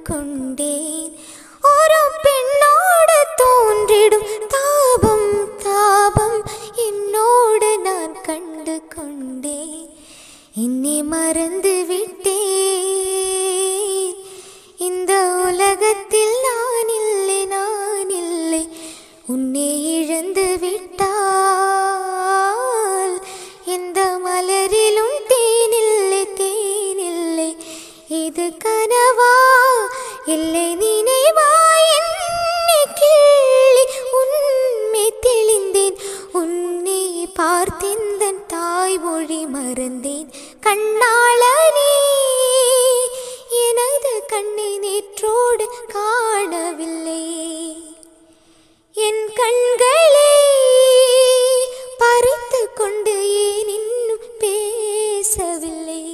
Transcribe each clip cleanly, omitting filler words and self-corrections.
கொண்டேன். ஒரு பெண்ணோடு தோன்றிடும் தாபம் தாபம் என்னோடு நான் கண்டு கொண்டேன். என்னை மறந்து விட்டேன். இந்த உலகத்தில் நான் இல்லை நான் இல்லை. உன்னை இழந்து விட்டால் எந்த மலரிலும் தேனில்லை தேனில்லை. இது கனவா இல்லை நினைவா என்னை கிள்ளி உண்மை தெளிந்தேன். உன்னை பார்த்தெந்தன் தாய்மொழி மறந்தேன். கண்ணாளனே எனது கண்ணை நேற்றோடு காணவில்லை. என் கண்களை பறித்து கொண்டு ஏன் இன்னும் பேசவில்லை.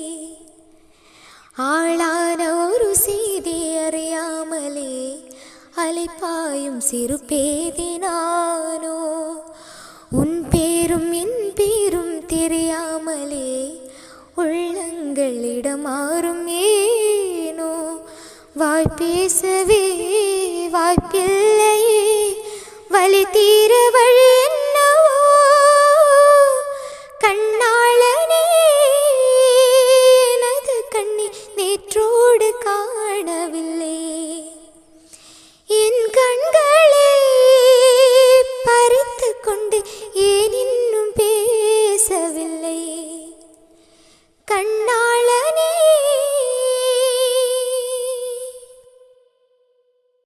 ஆளான ஒரு செய்தி அறியாமலே அலைப்பாயும் சிறு பேதினானோ. உன் பேரும் என் பேரும் தெரியாமலே உள்ளங்களிடம் மாறும் ஏனோ. வாய் பேசவே வாய்ப்பில்